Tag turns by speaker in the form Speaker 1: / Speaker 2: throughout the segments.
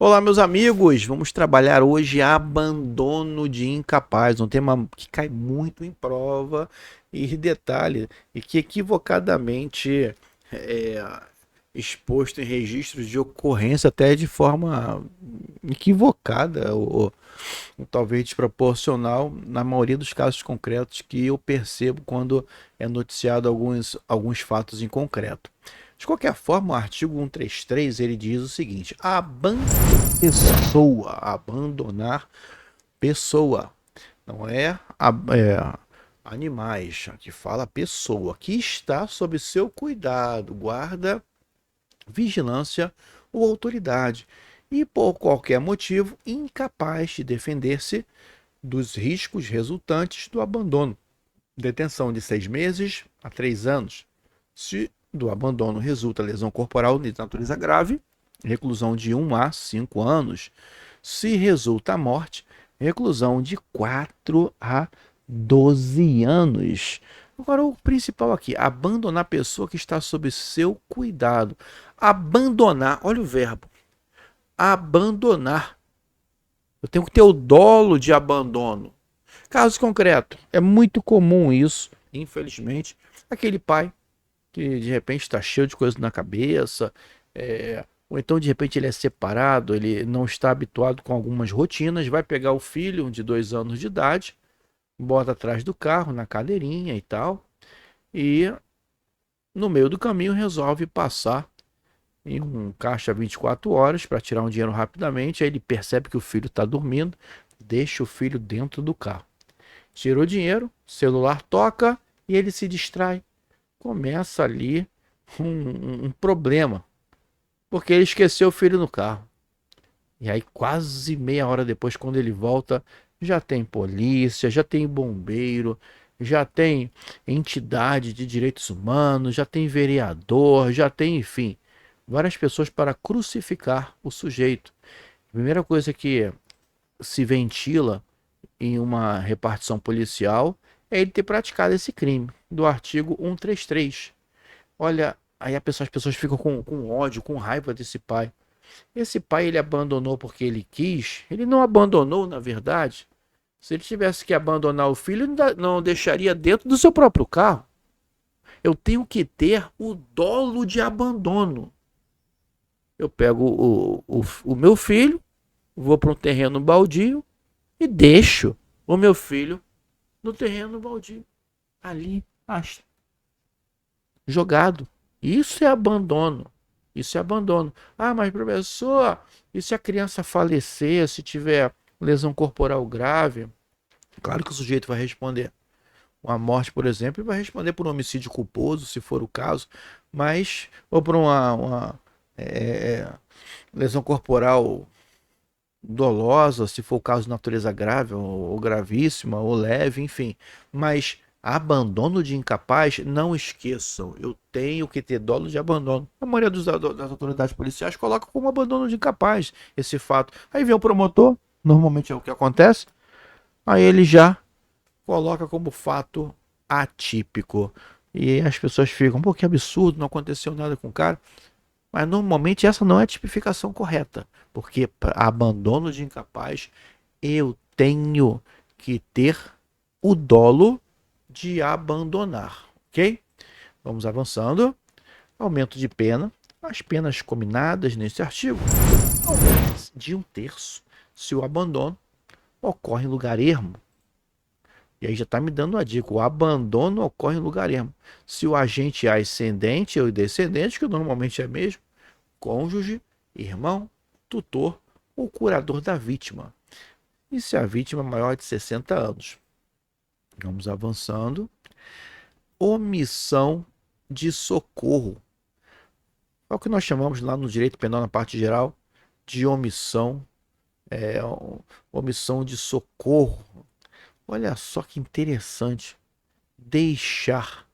Speaker 1: Olá, meus amigos! Vamos trabalhar hoje abandono de incapaz, um tema que cai muito em prova e detalhe, e que equivocadamente é exposto em registros de ocorrência até de forma equivocada ou talvez desproporcional na maioria dos casos concretos que eu percebo quando é noticiado alguns fatos em concreto. De qualquer forma, o artigo 133 ele diz o seguinte: abandonar pessoa, não é animais, aqui fala pessoa, que está sob seu cuidado, guarda, vigilância ou autoridade, e por qualquer motivo incapaz de defender-se dos riscos resultantes do abandono. Detenção de 6 meses a 3 anos. Se do abandono resulta lesão corporal de natureza grave, reclusão de 1 a 5 anos. Se resulta a morte, reclusão de 4 a 12 anos. Agora, o principal aqui, abandonar a pessoa que está sob seu cuidado. Abandonar, olha o verbo, abandonar. Eu tenho que ter o dolo de abandono. Caso concreto, é muito comum isso, infelizmente. Aquele pai que de repente está cheio de coisas na cabeça, ou então de repente ele é separado, ele não está habituado com algumas rotinas, vai pegar o filho de 2 anos de idade, bota atrás do carro, na cadeirinha e tal, e no meio do caminho resolve passar em um caixa 24 horas para tirar um dinheiro rapidamente. Aí ele percebe que o filho está dormindo, deixa o filho dentro do carro. Tirou o dinheiro, celular toca e ele se distrai. Começa ali um problema, porque ele esqueceu o filho no carro. E aí, quase meia hora depois, quando ele volta, já tem polícia, já tem bombeiro, já tem entidade de direitos humanos, já tem vereador, já tem, enfim, várias pessoas para crucificar o sujeito. A primeira coisa que se ventila em uma repartição policial é ele ter praticado esse crime, do artigo 133. Olha, aí as pessoas ficam com ódio, com raiva desse pai. Esse pai ele abandonou porque ele quis, ele não abandonou, na verdade. Se ele tivesse que abandonar o filho, ele não deixaria dentro do seu próprio carro. Eu tenho que ter o dolo de abandono. Eu pego o meu filho, vou para um terreno baldio e deixo o meu filho no terreno baldio, ali, jogado. Isso é abandono. Isso é abandono. Ah, mas professor, e se a criança falecer, se tiver lesão corporal grave? Claro que o sujeito vai responder. Uma morte, por exemplo, ele vai responder por um homicídio culposo, se for o caso, mas, ou por uma lesão corporal dolosa, se for o caso de natureza grave ou gravíssima ou leve, enfim. Mas abandono de incapaz, não esqueçam, eu tenho que ter dolo de abandono. A maioria das autoridades policiais coloca como abandono de incapaz esse fato. Aí vem o promotor, normalmente é o que acontece, aí ele já coloca como fato atípico. E as pessoas ficam, pô, que absurdo, não aconteceu nada com o cara. Mas normalmente essa não é a tipificação correta, porque para abandono de incapaz eu tenho que ter o dolo de abandonar, ok? Vamos avançando. Aumento de pena. As penas combinadas nesse artigo aumentam de 1/3 se o abandono ocorre em lugar ermo. E aí já está me dando a dica, o abandono ocorre em lugar ermo. Se o agente é ascendente ou descendente, que normalmente é mesmo, cônjuge, irmão, tutor ou curador da vítima. E se a vítima é maior de 60 anos? Vamos avançando. Omissão de socorro. É o que nós chamamos lá no direito penal, na parte geral, de omissão, é, omissão de socorro. Olha só que interessante. Deixar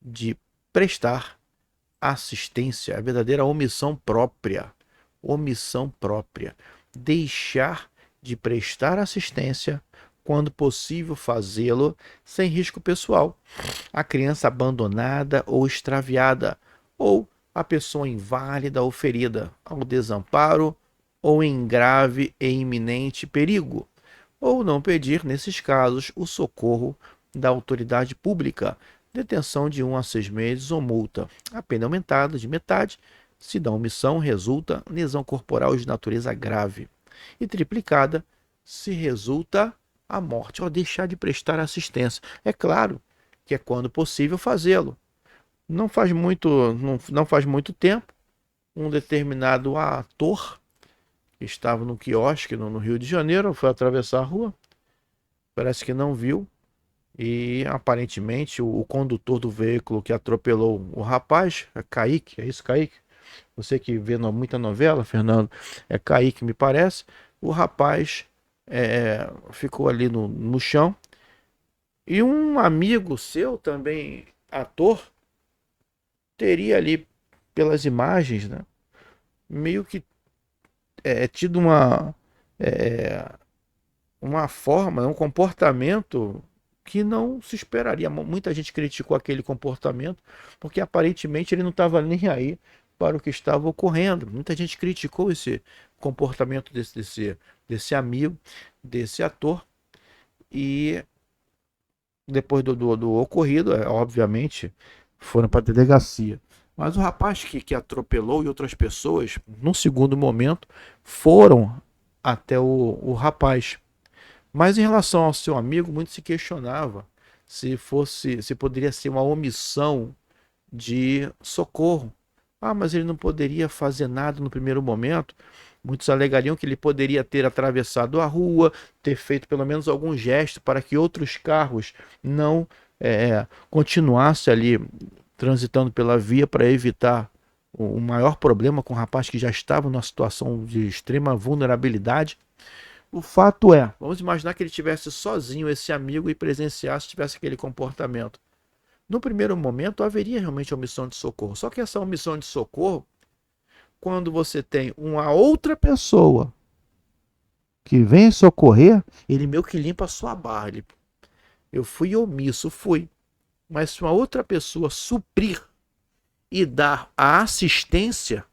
Speaker 1: de prestar assistência, a verdadeira omissão própria. Omissão própria. Deixar de prestar assistência quando possível fazê-lo sem risco pessoal. A criança abandonada ou extraviada, ou a pessoa inválida ou ferida, ao desamparo ou em grave e iminente perigo, ou não pedir, nesses casos, o socorro da autoridade pública, detenção de 1 a 6 meses ou multa. A pena aumentada de metade se da omissão resulta lesão corporal de natureza grave, e triplicada se resulta a morte, ou deixar de prestar assistência. É claro que é quando possível fazê-lo. Não faz muito tempo, um determinado ator que estava no quiosque no Rio de Janeiro foi atravessar a rua, parece que não viu, e aparentemente o condutor do veículo que atropelou o rapaz, é Kaique, é isso, Kaique? Você que vê muita novela, Fernando, é Kaique, me parece. O rapaz ficou ali no chão, e um amigo seu, também ator, teria ali, pelas imagens, né, meio que tido é, uma forma, um comportamento que não se esperaria. Muita gente criticou aquele comportamento porque aparentemente ele não estava nem aí para o que estava ocorrendo. Muita gente criticou esse comportamento desse amigo, desse ator, e depois do ocorrido, obviamente, foram para a delegacia. Mas o rapaz que atropelou e outras pessoas, num segundo momento, foram até o rapaz. Mas em relação ao seu amigo, muito se questionava se poderia ser uma omissão de socorro. Ah, mas ele não poderia fazer nada no primeiro momento. Muitos alegariam que ele poderia ter atravessado a rua, ter feito pelo menos algum gesto para que outros carros não continuassem ali transitando pela via, para evitar o maior problema com o rapaz que já estava numa situação de extrema vulnerabilidade. O fato é, vamos imaginar que ele tivesse sozinho, esse amigo, e presenciasse, tivesse aquele comportamento. No primeiro momento, haveria realmente omissão de socorro. Só que essa omissão de socorro, quando você tem uma outra pessoa que vem socorrer, ele meio que limpa a sua barra. Eu fui omisso, fui. Mas se uma outra pessoa suprir e dar a assistência,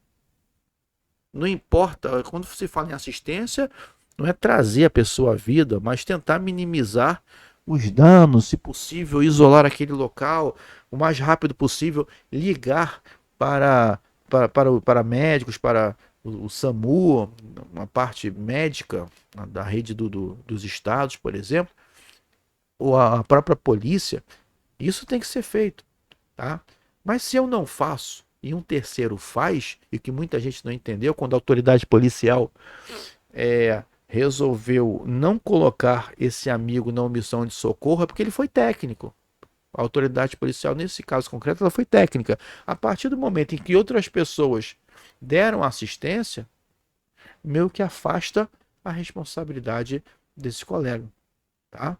Speaker 1: não importa, quando se fala em assistência, não é trazer a pessoa à vida, mas tentar minimizar os danos, se possível, isolar aquele local o mais rápido possível, ligar para médicos, para o SAMU, uma parte médica da rede dos estados, por exemplo, ou a própria polícia. Isso tem que ser feito, tá? Mas se eu não faço e um terceiro faz, e que muita gente não entendeu, quando a autoridade policial resolveu não colocar esse amigo na omissão de socorro, é porque ele foi técnico. A autoridade policial, nesse caso concreto, ela foi técnica. A partir do momento em que outras pessoas deram assistência, meio que afasta a responsabilidade desse colega, tá?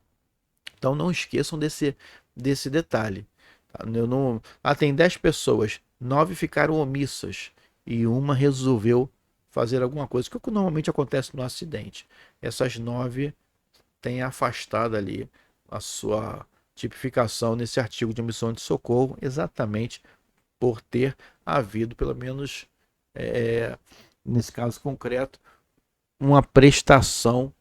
Speaker 1: Então não esqueçam desse detalhe. Tá? Tem 10 pessoas, 9 ficaram omissas e uma resolveu fazer alguma coisa, que é o que normalmente acontece no acidente. Essas 9 têm afastado ali a sua tipificação nesse artigo de omissão de socorro, exatamente por ter havido, pelo menos nesse caso concreto, uma prestação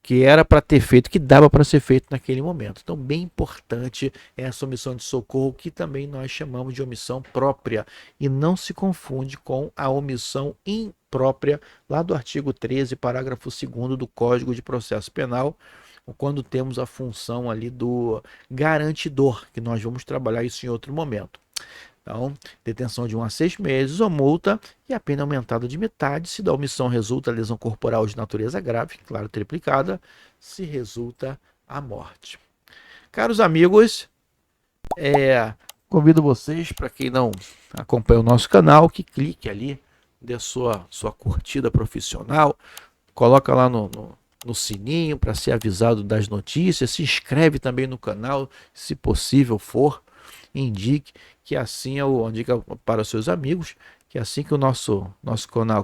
Speaker 1: que era para ter feito, que dava para ser feito naquele momento. Então, bem importante essa omissão de socorro, que também nós chamamos de omissão própria, e não se confunde com a omissão imprópria, lá do artigo 13, parágrafo 2º do Código de Processo Penal, quando temos a função ali do garantidor, que nós vamos trabalhar isso em outro momento. Então, detenção de 1 a 6 meses ou multa, e a pena aumentada de metade se da omissão resulta lesão corporal de natureza grave, claro, triplicada, se resulta a morte. Caros amigos, convido vocês, para quem não acompanha o nosso canal, que clique ali, dê sua curtida profissional, coloca lá no sininho para ser avisado das notícias, se inscreve também no canal, se possível for, indique, que assim indica para os seus amigos, que assim que o nosso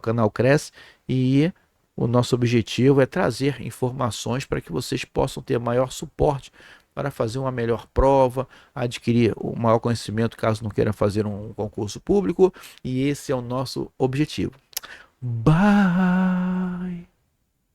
Speaker 1: canal cresce, e o nosso objetivo é trazer informações para que vocês possam ter maior suporte para fazer uma melhor prova, adquirir o maior conhecimento caso não queira fazer um concurso público, e esse é o nosso objetivo. Bye.